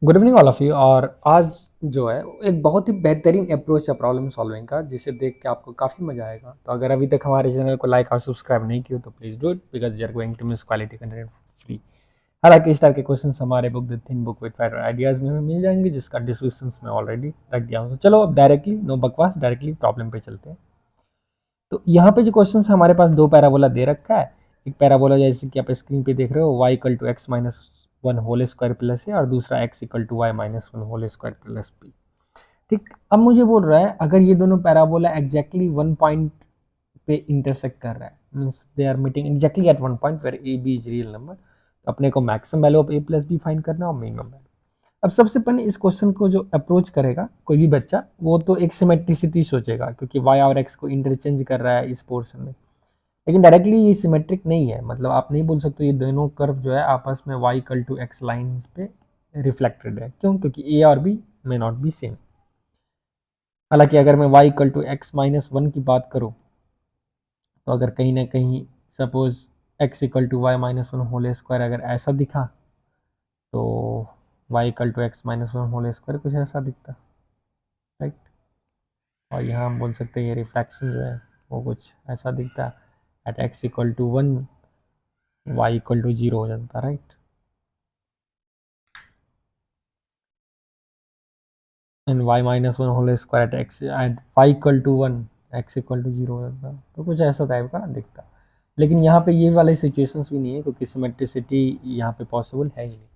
Good evening all of you. और आज जो है एक बहुत ही बेहतरीन अप्रोच है प्रॉब्लम सॉल्विंग का, जिसे देख के आपको काफ़ी मजा आएगा। तो अगर अभी तक हमारे चैनल को लाइक और सब्सक्राइब नहीं किया तो please do it, because you are going to miss quality content free. हालांकि इस टाइप के क्वेश्चंस हमारे book the thin book with fighter ideas में मिल जाएंगे, जिसका डिस्क्रिप्शन में ऑलरेडी रख दिया हूँ। तो चलो अब डायरेक्टली, नो बकवास, डायरेक्टली प्रॉब्लम पे चलते हैं। तो यहाँ पे जो क्वेश्चन है, हमारे पास दो पैराबोला दे रखा है। एक पैराबोला जैसे कि आप स्क्रीन पे देख रहे हो, y equal to X minus one whole square plus है, और दूसरा x equal to Y minus one whole square plus B. ठीक, अब मुझे बोल रहा है अगर ये दोनों पैराबोला एग्जैक्टली वन पॉइंट पे इंटरसेक्ट कर रहा है, means they are meeting exactly at one point where A B is real number, तो अपने को maximum value of A plus B find करना और मिनिमम वैल्यू। अब सबसे पहले इस क्वेश्चन को जो अप्रोच करेगा कोई भी बच्चा, वो तो एक सिमेट्रिसिटी सोचेगा, क्योंकि y और x को इंटरचेंज कर रहा है इस पोर्शन में। लेकिन डायरेक्टली ये सिमेट्रिक नहीं है, मतलब आप नहीं बोल सकते ये दोनों कर्व जो है आपस में y equal to X lines पे रिफ्लेक्टेड है। क्यों? क्योंकि a और b may not be same. हालांकि अगर मैं y equal to X minus one की बात करूँ, तो अगर कहीं ना कहीं suppose x equal to Y minus one whole square अगर ऐसा दिखा, तो y equal to X minus one whole square कुछ ऐसा दिखता, राइट। और यहाँ हम बोल सकते हैं ये रिफ्रैक्शन जो है वो कुछ ऐसा दिखता, at x equal to one y equal to zero हो जाता, right. And y minus one whole square at X at y equal to one x equal to zero हो जाता, तो कुछ ऐसा टाइप का दिखता। लेकिन यहाँ पे ये वाले सिचुएशंस भी नहीं है, क्योंकि सिमेट्रिसिटी यहाँ पे पॉसिबल है ही नहीं।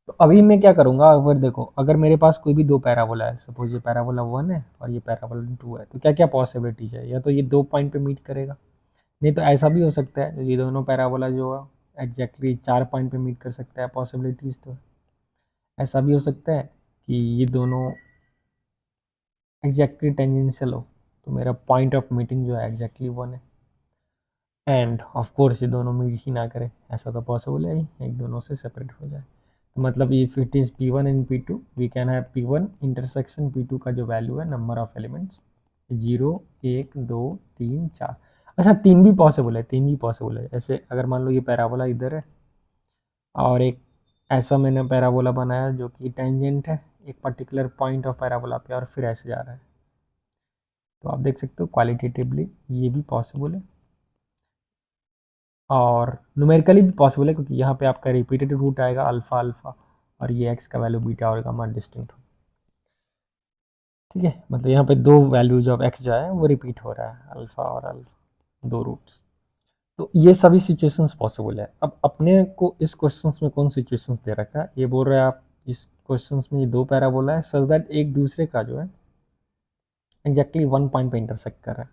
तो अभी मैं क्या करूँगा, अगर देखो, अगर मेरे पास कोई भी दो पैराबोला है, सपोज ये पैराबोला वन है और ये पैराबोला टू है, तो क्या क्या पॉसिबिलिटीज है? या तो ये दो पॉइंट पे मीट करेगा, नहीं तो ऐसा भी हो सकता है ये दोनों पैराबोला जो है एग्जैक्टली चार पॉइंट पे मीट कर सकता है, पॉसिबिलिटीज तो है। ऐसा भी हो सकता है कि ये दोनों एग्जैक्टली टेंजेंशियल हो, तो मेरा पॉइंट ऑफ मीटिंग जो है एग्जैक्टली वन है। एंड ऑफ कोर्स ये दोनों मीट ही ना करें, ऐसा तो पॉसिबल है ही, एक दोनों से सेपरेट हो जाए। तो मतलब if it is P1 and P2, we can have P1 intersection P2 का जो वैल्यू है, नंबर ऑफ एलिमेंट्स जीरो, एक, दो, तीन, चार। अच्छा, तीन भी पॉसिबल है, तीन भी पॉसिबल है। ऐसे अगर मान लो ये पैराबोला इधर है, और एक ऐसा मैंने पैराबोला बनाया जो कि टेंजेंट है एक पर्टिकुलर पॉइंट ऑफ पैराबोला पे, और फिर ऐसे जा रहा है, तो आप देख सकते हो क्वालिटेटिवली ये भी पॉसिबल है, और न्यूमेरिकली भी पॉसिबल है, क्योंकि यहाँ पे आपका रिपीटेड रूट आएगा अल्फा अल्फा, और ये एक्स का वैल्यू बीटा और गामा डिस्टिंक्ट हो। ठीक है, मतलब यहाँ पे दो वैल्यूज ऑफ एक्स जो है वो रिपीट हो रहा है, अल्फा और अल्फा, दो रूट्स। तो ये सभी सिचुएशंस पॉसिबल है। अब अपने को इस क्वेश्चंस में कौन सिचुएशंस दे रखा है, ये बोल रहे हैं आप इस क्वेश्चंस में ये दो पैराबोला है सच दैट एक दूसरे का जो है एग्जैक्टली वन पॉइंट पे इंटरसेक्ट कर रहा है।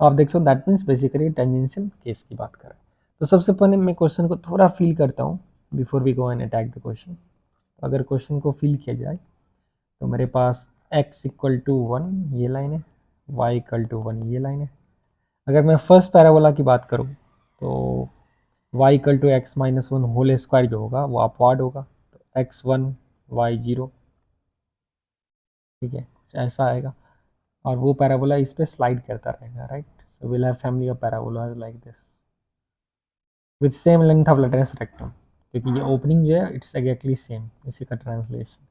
आप देख सकते हो, that means basically tangential case की बात करें। तो सबसे पहले मैं क्वेश्चन को थोड़ा फील करता हूँ before we go and attack the question. अगर क्वेश्चन को फील किया जाए, तो मेरे पास x इक्वल टू वन ये लाइन है, y इक्वल टू वन ये लाइन है। अगर मैं फर्स्ट पैराबोला की बात करूँ, तो y equal to X minus one whole square जो होगा वो अपवार्ड होगा, तो एक्स वन वाई जीरो। ठीक है, कुछ ऐसा आएगा, और वो पैराबोला इस पर स्लाइड करता रहेगा, right. So will have family of parabolas like this with same length of letters rectum, क्योंकि ये ओपनिंग जो है इट्स एग्जैक्टली सेम, इसी का ट्रांसलेशन।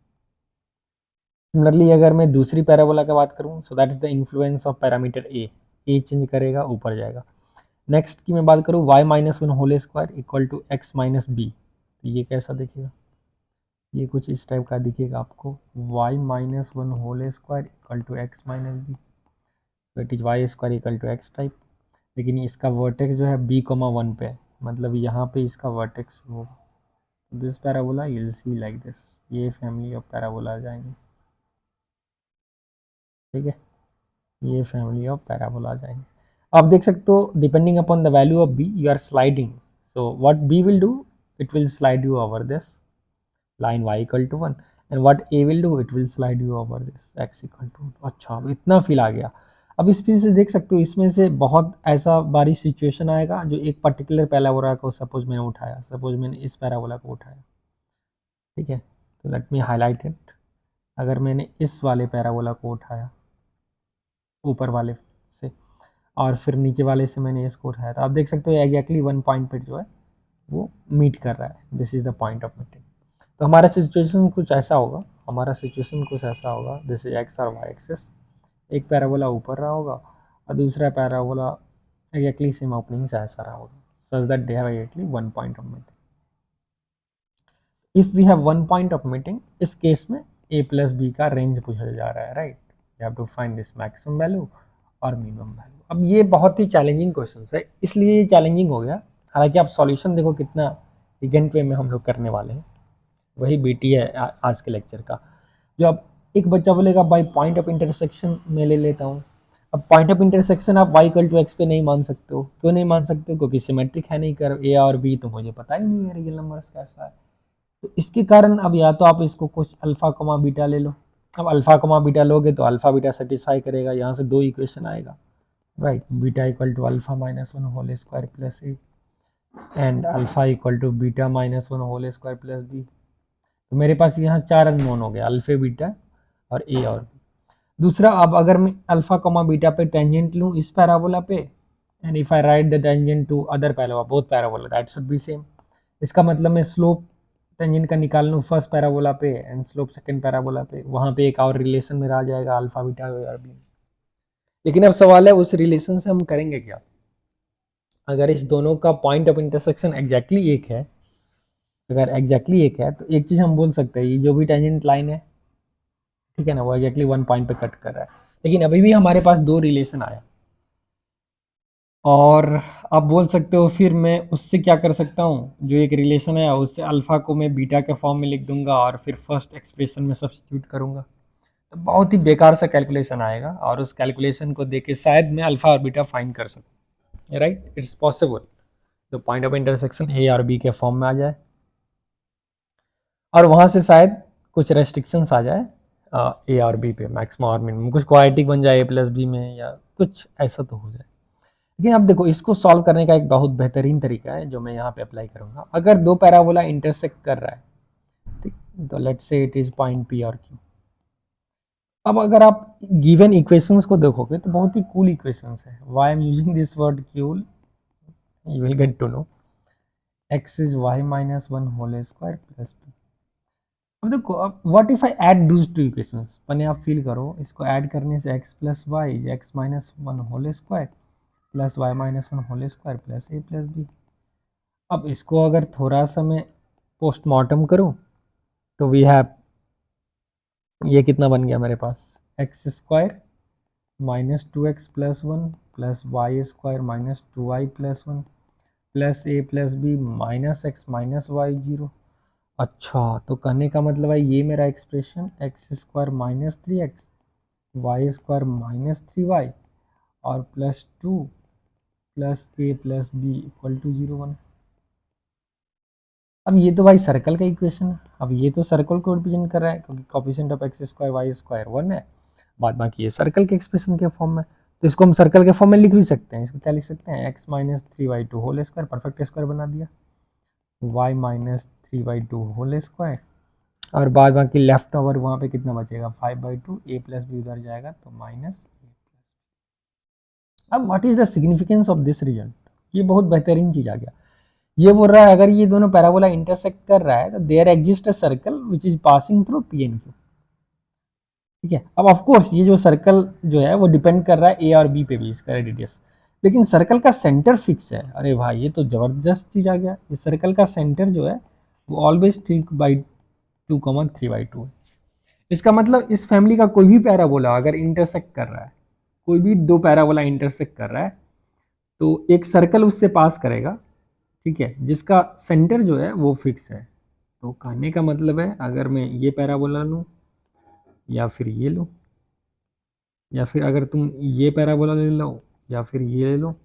सिमिलरली अगर मैं दूसरी पैराबोला की बात करूँ, so that is the influence of parameter A change करेगा, ऊपर जाएगा। नेक्स्ट की मैं बात करूँ, Y minus one whole square equal to X minus B, तो ये कैसा दिखेगा? ये कुछ इस टाइप का दिखेगा आपको, Y minus one whole square equal to X minus B, तो it is Y square equal to X type. लेकिन इसका वर्टेक्स जो है बी कोमा वन पे है, मतलब यहाँ पे इसका वर्टेक्स वो, this parabola you will see like this, ये फैमिली ऑफ पैराबोला आ जाएंगे। ठीक है, ये फैमिली ऑफ पैराबोला आ जाएंगे। आप देख सकते हो, depending upon the value of B you are sliding, so what B will do, it will slide you over this line y equal to one, and what a will do, it will slide you over this x equal to। अच्छा, अब इतना feel आ गया। अब इस feel से देख सकते हो, इसमें से बहुत ऐसा बारी सिचुएशन आएगा जो एक पर्टिकुलर पैराबोला को सपोज मैंने उठाया, सपोज मैंने इस पैराबोला को उठाया। ठीक है, तो लेट मी हाईलाइट इट। अगर मैंने इस वाले पैराबोला को उठाया ऊपर वाले से, और फिर नीचे वाले से मैंने इसको उठाया, तो आप देख सकते हो एग्जैक्टली वन पॉइंट पर जो है वो मीट कर रहा है, this is the point of meeting. तो हमारा सिचुएशन कुछ ऐसा होगा, दिस इज एक्स और वाई एक्सिस, एक पैराबोला ऊपर रहा होगा और दूसरा पैराबोला एग्जैक्टली सेम ओपनिंग से ऐसा रहा होगा, such that they have exactly one point of meeting. If we have one point of meeting, इस केस में a प्लस बी का रेंज पूछा जा रहा है, right. You have to find this maximum value और मिनिमम वैल्यू। अब ये बहुत ही चैलेंजिंग क्वेश्चन है, इसलिए ये चैलेंजिंग हो गया। हालांकि आप सॉल्यूशन देखो कितना इगेंट वे में हम लोग करने वाले हैं, वही बीटी है आज के लेक्चर का। जो अब एक बच्चा बोलेगा भाई पॉइंट ऑफ इंटरसेक्शन में ले लेता हूँ। अब पॉइंट ऑफ इंटरसेक्शन आप y इक्वल टू एक्स पे नहीं मान सकते हो। क्यों नहीं मान सकते हो? क्योंकि सिमेट्रिक है नहीं कर a और b, तो मुझे पता ही नहीं है रियल नंबर्स कैसा है। तो इसके कारण अब या तो आप इसको कुछ अल्फा कमा बीटा ले लो। अब अल्फा कमा बीटा लोगे तो अल्फा बीटा सेटिस्फाई करेगा, यहाँ से दो इक्वेशन आएगा, right. Beta equal to alpha minus one whole square plus A and alpha equal to beta minus one whole square plus B. तो मेरे पास यहाँ चार अननोन हो गए, अल्फा बीटा और ए और बी। दूसरा, अब अगर मैं अल्फा कमा बीटा पे टेंजेंट लूँ इस पैराबोला पे, and if I write the tangent to other parabola, both parabola that should be same. इसका मतलब मैं स्लोप टेंजेंट का निकाल लूँ फर्स्ट पैराबोला पे एंड स्लोप सेकंड पैराबोला पे, वहाँ पे एक और रिलेशन में आ जाएगा अल्फा बीटा और बी। लेकिन अब सवाल है उस रिलेशन से हम करेंगे क्या? अगर इस दोनों का पॉइंट ऑफ इंटरसेक्शन एग्जैक्टली एक है, अगर एग्जैक्टली एक है, तो एक चीज़ हम बोल सकते हैं, ये जो भी टेंजेंट लाइन है, ठीक है ना, वो एग्जैक्टली वन पॉइंट पे कट कर रहा है। लेकिन अभी भी हमारे पास दो रिलेशन आया, और आप बोल सकते हो फिर मैं उससे क्या कर सकता हूँ, जो एक रिलेशन है उससे अल्फ़ा को मैं बीटा के फॉर्म में लिख दूंगा और फिर फर्स्ट एक्सप्रेशन में सब्स्टिट्यूट करूंगा। तो बहुत ही बेकार सा कैलकुलेशन आएगा, और उस कैलकुलेशन को देख के शायद मैं अल्फ़ा और बीटा फाइंड कर सकूँ, राइट। इट्स पॉसिबल तो पॉइंट ऑफ इंटरसेक्शन ए और बी के फॉर्म में आ जाए, और वहाँ से शायद कुछ रेस्ट्रिक्शंस आ जाए ए और बी पे, मैक्सिमम और मिनिमम, कुछ क्वाड्रेटिक बन जाए ए प्लस बी में, या कुछ ऐसा तो हो जाए। लेकिन अब देखो, इसको सॉल्व करने का एक बहुत बेहतरीन तरीका है जो मैं यहाँ पे अप्लाई करूँगा। अगर दो पैराबोला इंटरसेक्ट कर रहा है, ठीक, तो let's say it is point P और क्यू। अब अगर आप गिवन इक्वेशंस को देखोगे तो बहुत ही कूल इक्वेशंस है। Why I am using this word cool, you will get to know. X is Y minus one whole square plus B. अब देखो, अब what if I add these two equations, पहले आप फील करो, इसको add करने से X plus Y, X minus one whole square plus Y minus one whole square plus A plus B. अब इसको अगर थोड़ा सा मैं पोस्टमार्टम करूं, तो वी हैव, ये कितना बन गया मेरे पास, X square minus two X plus one plus Y square minus two Y plus one plus A plus B minus X minus Y zero. अच्छा, तो कहने का मतलब है ये मेरा expression X square minus three X Y square minus three Y और plus two plus A plus B equal to zero one. अब ये तो भाई सर्कल का इक्वेशन है। अब ये तो सर्कल को रिप्रेजेंट कर रहा है, क्योंकि coefficient of X square Y square one है, बाद बाकी ये सर्कल के एक्सप्रेशन के फॉर्म में। तो इसको हम सर्कल के फॉर्म में लिख भी सकते हैं। इसको क्या लिख सकते हैं, X minus three by two whole square, perfect square बना दिया, Y minus three by two whole square, और बाद बाकी लेफ्ट ओवर वहाँ पे कितना बचेगा, five by two, A plus B उधर जाएगा तो माइनस ए। अब what is the significance of this result, ये बहुत बेहतरीन चीज आ गया। ये बोल रहा है अगर ये दोनों पैराबोला इंटरसेक्ट कर रहा है तो there exist a circle which is passing through P and Q, ठीक है। अब ऑफ कोर्स ये जो सर्कल जो है वो डिपेंड कर रहा है ए और बी पे भी, इसका रेडियस, लेकिन सर्कल का सेंटर फिक्स है। अरे भाई ये तो जबरदस्त चीज आ गया। इस सर्कल का सेंटर जो है वो always three by two common three by to है। इसका मतलब इस फैमिली का कोई भी पैराबोला अगर इंटरसेक्ट कर रहा है, कोई भी दो पैराबोला इंटरसेक्ट कर रहा है, तो एक सर्कल उससे पास करेगा, ठीक है, जिसका सेंटर जो है वो फिक्स है। तो कहने का मतलब है अगर मैं ये पैराबोला लूँ या फिर ये लूँ, या फिर अगर तुम ये पैराबोला ले लो या फिर ये ले लो,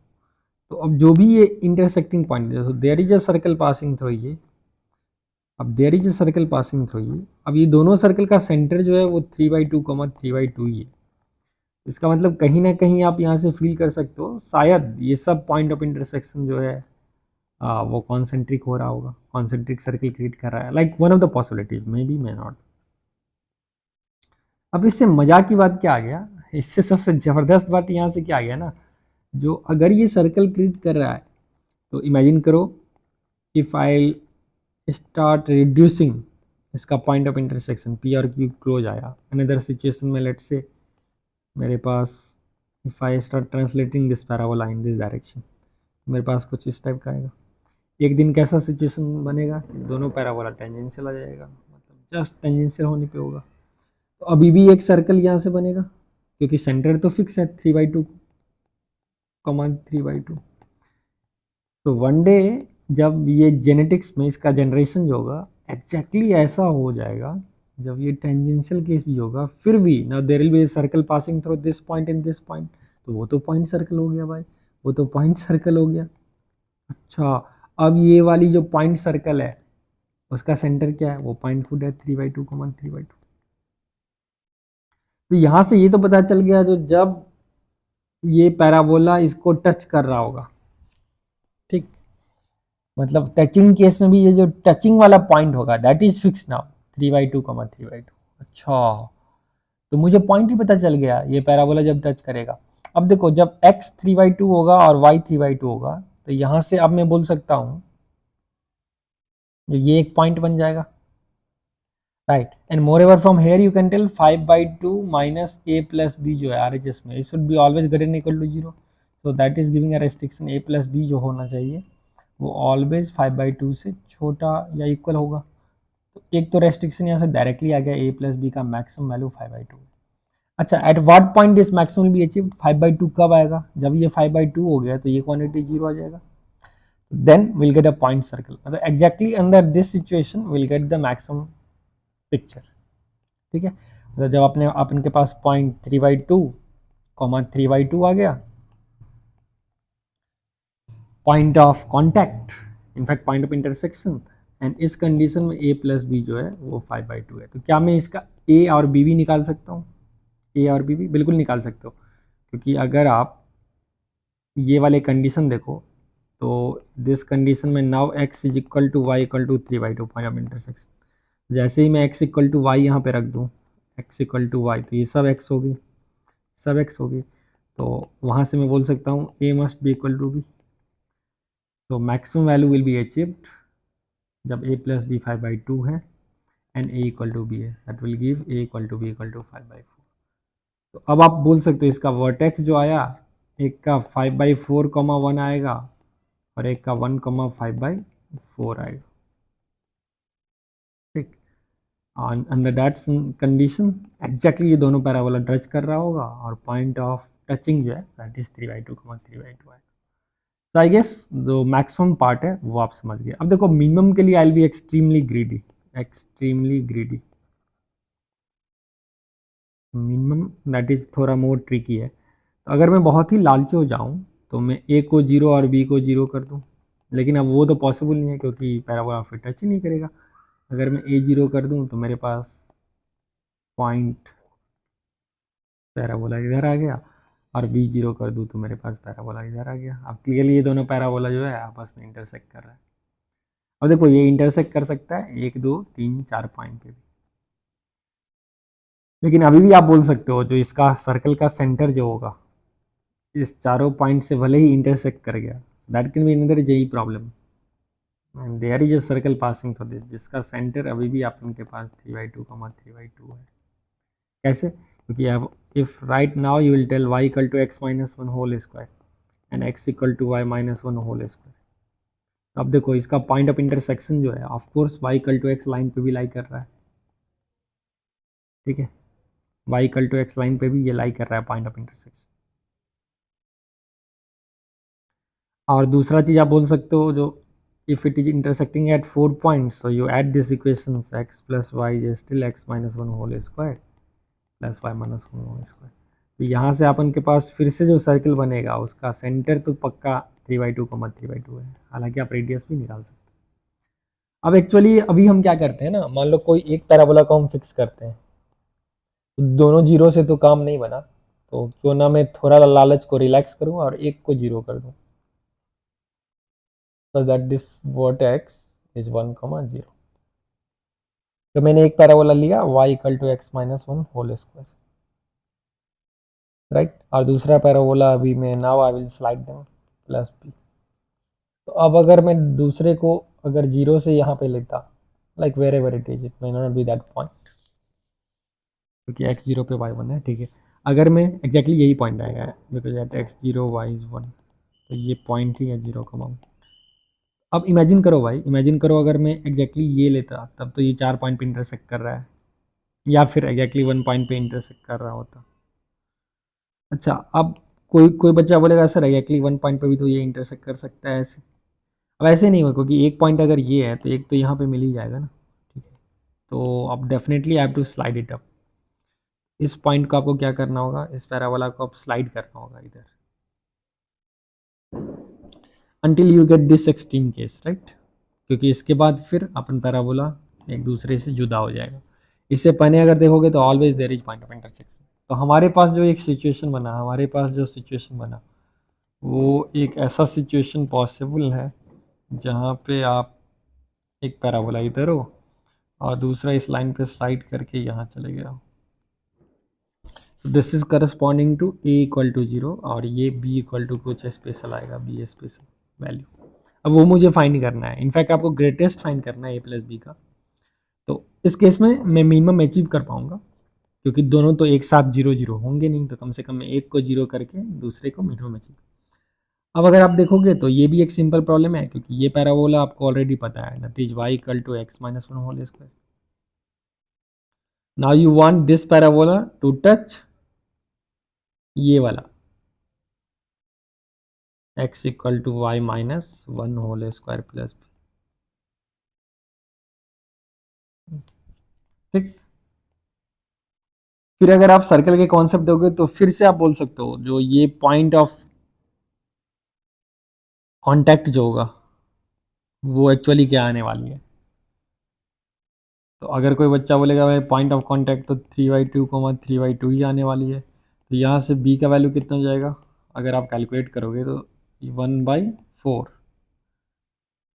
तो अब जो भी ये इंटरसेक्टिंग पॉइंट है, there is a circle passing through ये, अब there is a circle passing through ये, अब ये दोनों सर्कल का सेंटर जो है वो three by two comma three by two ही है। इसका मतलब कहीं ना कहीं आप यहाँ से फील कर सकते हो शायद ये सब पॉइंट ऑफ इंटरसेक्शन जो है वो कॉन्सेंट्रिक हो रहा होगा, कॉन्सेंट्रिक सर्किल क्रिएट कर रहा है, like one of the possibilities, may be may not. अब इससे मजाक की बात क्या आ गया, इससे सबसे जबरदस्त बात यहाँ से क्या आ गया ना, जो अगर ये सर्कल क्रिएट कर रहा है, तो इमेजिन करो इफ आई स्टार्ट रिड्यूसिंग इसका पॉइंट ऑफ इंटरसेक्शन पी और क्यू क्लोज आया। अनदर सिचुएशन में लेट्स से मेरे पास if I start translating this parabola in this direction, मेरे पास कुछ इस टाइप का आएगा। एक दिन कैसा सिचुएशन बनेगा कि दोनों पैराबोला टेंजेंशियल आ जाएगा, मतलब जस्ट टेंजेंशियल होने पे होगा। तो अभी भी एक सर्कल यहाँ से बनेगा क्योंकि सेंटर तो फिक्स है 3/2 कॉमन 3/2। तो वन डे जब ये जेनेटिक्स में इसका जनरेशन जो होगा एग्जैक्टली ऐसा हो जाएगा, जब ये टेंजेंशियल केस भी होगा फिर भी ना there will be circle passing through this point in this point, तो वो तो पॉइंट सर्कल हो गया भाई, वो तो पॉइंट सर्कल हो गया। अच्छा, अब ये वाली जो पॉइंट सर्कल है उसका सेंटर क्या है, वो पॉइंट खुद है 3/2 कॉमन 3/2। तो यहां से ये तो पता चल गया जो जब ये पैराबोला इसको टच कर रहा होगा, ठीक, मतलब टचिंग केस में भी ये जो टचिंग वाला पॉइंट होगा that is fix now 3/2 comma 3/2। अच्छा, तो मुझे पॉइंट भी पता चल गया ये पैराबोला जब टच करेगा। अब देखो जब x 3/2 होगा और y 3/2 होगा तो यहां से अब मैं बोल सकता हूं ये एक पॉइंट बन जाएगा, right. And moreover from here you can tell 5/2 minus a plus b जो है RHS में it should be always greater than equal to 0, so that is giving a restriction a plus b जो होना चाहिए वो always 5/2 से छोटा या इक्वल होगा। तो एक तो रेस्ट्रिक्शन यहाँ से डायरेक्टली आ गया a प्लस बी का मैक्सिमम वैल्यू 5/2। अच्छा, at what point this maximum will be achieved, 5/2 कब आएगा, जब ये 5/2 हो गया तो ये क्वांटिटी 0 आ जाएगा, then will get a point circle, मतलब exactly under this situation will get the maximum picture. ठीक है, मतलब जब अपने अपन के पास पॉइंट 3/2 कॉमा 3/2 आ गया, point of contact in fact point of intersection, and इस कंडीशन में a प्लस बी जो है वो 5/2 है। तो क्या मैं इसका a और b भी निकाल सकता हूँ, a और b भी बिल्कुल निकाल सकते हो, क्योंकि अगर आप ये वाले कंडीशन देखो तो दिस कंडीशन में now x is equal to Y equal to 3/2 point of intersection, जैसे ही मैं x इक्वल टू वाई यहाँ पे रख दूँ, x इक्वल टू वाई, तो ये सब x होगी, सब x होगी, तो वहाँ से मैं बोल सकता हूँ a must be equal to b। तो maximum value will be achieved जब a प्लस बी 5/2 है and a equal to b है, that will give a equal to b equal to 5/4। तो अब आप बोल सकते हो इसका वर्टेक्स जो आया एक का 5/4 कॉमा 1 आएगा और एक का 1 कॉमा 5/4 आएगा, ठीक। अंडर दैट कंडीशन एग्जैक्टली ये दोनों पैराबोला टच कर रहा होगा और पॉइंट ऑफ टचिंग जो है दैट इज 3/2 कॉमा 3/2 आएगा। तो आई गेस जो मैक्सिमम पार्ट है वो आप समझ गए। अब देखो मिनिमम के लिए I will be extremely greedy, extremely greedy. Minimum that is थोड़ा मोर ट्रिकी है। तो अगर मैं बहुत ही लालची हो जाऊं तो मैं a को 0 और b को 0 कर दूं, लेकिन अब वो तो पॉसिबल नहीं है क्योंकि पैराबोला फिर टच ही नहीं करेगा। अगर मैं a 0 कर दूं तो मेरे पास पॉइंट पैराबोला इधर आ गया और b 0 कर दूं तो मेरे पास पैराबोला इधर आ गया। अब क्लियरली ये दोनों पैराबोला जो है आपस में इंटरसेक्ट कर रहा है। अब देखो ये इंटरसेक्ट कर सकता है 1 2 3 4 पॉइंट पे भी, लेकिन अभी भी आप बोल सकते हो जो इसका सर्कल का सेंटर जो होगा इस चारों पॉइंट से भले ही इंटरसेक्ट कर गया, that can be another JEE problem and there is a circle passing through this जिसका सेंटर अभी भी अपन के पास 3/2 कॉमा 3/2 है। कैसे, क्योंकि अब if right now you will tell y equal to x minus 1 whole square and x equal to y minus 1 whole square. अब देखो इसका पॉइंट ऑफ इंटरसेक्शन जो है of course y equal to x line पे भी lie कर रहा है, ठीक है, y equal to x line पे भी ये लाई कर रहा है पॉइंट ऑफ इंटरसेक्शन। और दूसरा चीज आप बोल सकते हो जो if it is intersecting at 4 points so you add these equations x plus y is still x minus 1 whole square plus y minus 1 whole square। तो यहाँ से अपन के पास फिर से जो सर्कल बनेगा उसका सेंटर तो पक्का 3/2 कॉमा 3/2 है, हालांकि आप रेडियस भी निकाल सकते हैं। अब एक्चुअली अभी हम क्या करते हैं ना, मान लो कोई एक पैराबोला को हम फिक्स करते हैं तो दोनों जीरो से तो काम नहीं बना, तो क्यों ना मैं थोड़ा लालच को रिलैक्स करूँ और एक को जीरो कर दूँ, so that this vertex is 1 comma 0। तो मैंने एक पैराबोला लिया y equal to X minus 1 whole square, right, और दूसरा पैराबोला अभी मैं now I will slide them plus b। तो अब अगर मैं दूसरे को अगर जीरो से यहाँ पे लेता like wherever it is, it may not be that point, क्योंकि x 0 पे y 1 है, ठीक है। अगर मैं एग्जैक्टली यही पॉइंट आएगा, because at x 0 y is 1, तो ये पॉइंट ही है 0 का माउंट। अब इमेजिन करो भाई, इमेजिन करो अगर मैं एग्जैक्टली ये लेता, तब तो ये 4 पॉइंट पे इंटरसेक्ट कर रहा है, या फिर एग्जैक्टली 1 पॉइंट पे इंटरसेक्ट कर रहा होता। अच्छा, अब कोई कोई बच्चा बोलेगा सर एग्जैक्टली 1 पॉइंट पे भी तो ये इंटरसेक्ट कर सकता है ऐसे। अब ऐसे नहीं होगा, क्योंकि एक पॉइंट अगर ये है तो एक तो यहाँ पे मिल ही जाएगा ना, ठीक है। तो अब definitely I have to slide it up. इस पॉइंट को आपको क्या करना होगा, इस पैराबोला को आप स्लाइड करना होगा इधर, until you get this extreme case, right. क्योंकि इसके बाद फिर अपन पैराबोला एक दूसरे से जुदा हो जाएगा। इससे पहले अगर देखोगे तो always there is point of intersection. तो हमारे पास जो एक सिचुएशन बना, हमारे पास जो सिचुएशन बना, वो एक ऐसा सिचुएशन पॉसिबल है जहाँ पे आप एक पैराबोला इधर हो और दूसरा इस लाइन पे स्लाइड करके यहाँ चले गए हो। So this is corresponding to a equal to 0 और ये b इक्वल टू कुछ स्पेशल आएगा, b स्पेशल वैल्यू। अब वो मुझे फाइंड करना है, इनफैक्ट आपको ग्रेटेस्ट फाइंड करना है a प्लस बी का। तो इस केस में मैं मिनिमम अचीव कर पाऊंगा, क्योंकि दोनों तो एक साथ 0 0 होंगे नहीं, तो कम से कम मैं एक को 0 करके दूसरे को मिनिमम अचीव। अब अगर आप देखोगे तो ये भी एक सिंपल प्रॉब्लम है, क्योंकि ये पैराबोला आपको ऑलरेडी पता है, that is y equal to x minus 1 whole square. Now you want this parabola to touch ये वाला x equal to Y minus 1 whole square plus, ठीक। फिर अगर आप सर्कल के कॉन्सेप्ट दोगे तो फिर से आप बोल सकते हो जो ये पॉइंट ऑफ कांटेक्ट जो होगा वो एक्चुअली क्या आने वाली है। तो अगर कोई बच्चा बोलेगा भाई पॉइंट ऑफ कांटेक्ट तो 3/2 3/2 ही आने वाली है, तो यहाँ से b का वैल्यू कितना हो जाएगा, अगर आप कैलकुलेट करोगे तो 1/4,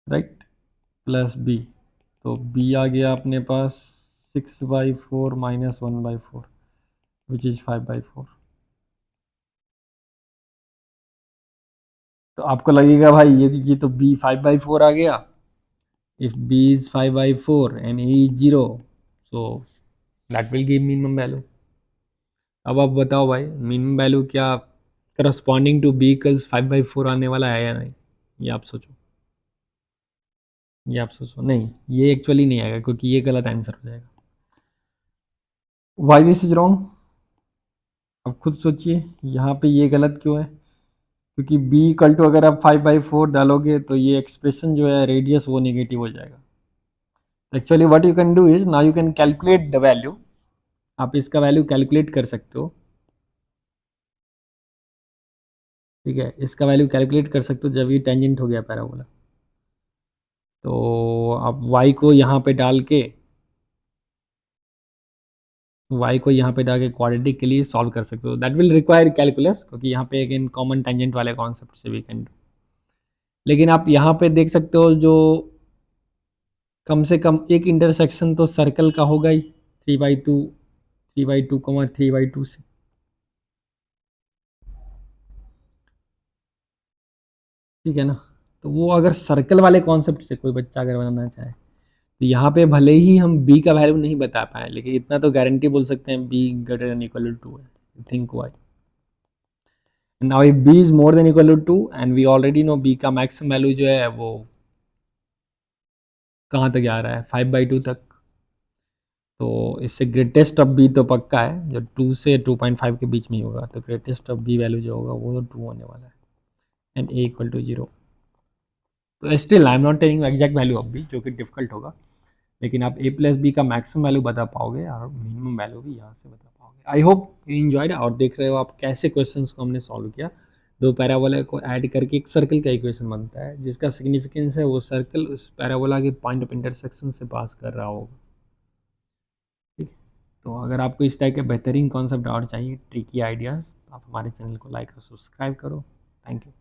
राइट, प्लस b। तो b आ गया अपने पास 6/4 माइनस 1/4 विच इज़ 5/4। तो आपको लगेगा भाई ये तो b 5/4 आ गया। If b is 5/4 and a is 0, so that will give minimum value। अब आप बताओ भाई मिनिमम वैल्यू क्या करस्पॉन्डिंग टू b इक्वल्स 5/4 आने वाला है या नहीं, ये आप सोचो, ये आप सोचो। नहीं, ये एक्चुअली नहीं आएगा, क्योंकि ये गलत आंसर हो जाएगा। वाई दिस इज रॉन्ग, अब खुद सोचिए यहाँ पे ये गलत क्यों है, क्योंकि b इक्वल टू अगर आप 5/4 डालोगे तो ये एक्सप्रेशन जो है रेडियस वो नेगेटिव हो जाएगा। Actually what you can do is now you can calculate the value, आप इसका वैल्यू कैलकुलेट कर सकते हो, ठीक है। इसका वैल्यू कैलकुलेट कर सकते हो जब ये टेंजेंट हो गया पैराबोला। तो आप y को यहाँ पे डाल के क्वाड्रेटिक के लिए सॉल्व कर सकते हो। दैट विल रिक्वायर कैलकुलस, क्योंकि यहाँ पे अगेन कॉमन टेंजेंट वाले कॉन्सेप्ट से वी कैन डू। लेकिन आप यहाँ पे देख सकते हो जो कम से कम एक इंटरसेक्शन तो सर्कल का होगा ही 3/2 3/2 से, ठीक है ना। तो वो अगर सर्कल वाले कॉन्सेप्ट से कोई बच्चा अगर बनाना चाहे तो यहाँ पे भले ही हम b का वैल्यू नहीं बता पाए, लेकिन इतना तो गारंटी बोल सकते हैं b greater than equal to 2 है। Think why. Now if b is more than equal to 2 and we already know b का मैक्सिमम वैल्यू जो है वो कहाँ तक आ रहा है 5/2 तक। तो इससे ग्रेटेस्ट ऑफ b तो पक्का है, जो 2 से 2.5 के बीच में ही होगा। तो ग्रेटेस्ट ऑफ b वैल्यू जो होगा वो तो 2 होने वाला है एंड a इक्वल टू 0। तो still I am not taking exact value of b, जो कि डिफिकल्ट होगा, लेकिन आप a प्लस बी का मैक्सिमम वैल्यू बता पाओगे और मिनिमम वैल्यू भी यहाँ से बता पाओगे। आई होप यू इंजॉयड, और देख रहे हो आप कैसे क्वेश्चंस को हमने सॉल्व किया। दो पैराबोला को ऐड करके एक सर्कल का इक्वेशन बनता है, जिसका सिग्निफिकेंस है वो सर्कल उस पैराबोला के पॉइंट ऑफ इंटरसेक्शन से पास कर रहा होगा, ठीक है। तो अगर आपको इस टाइप के बेहतरीन कॉन्सेप्ट और चाहिए, ट्रिकी आइडियाज़, तो आप हमारे चैनल को लाइक और सब्सक्राइब करो। Thank you.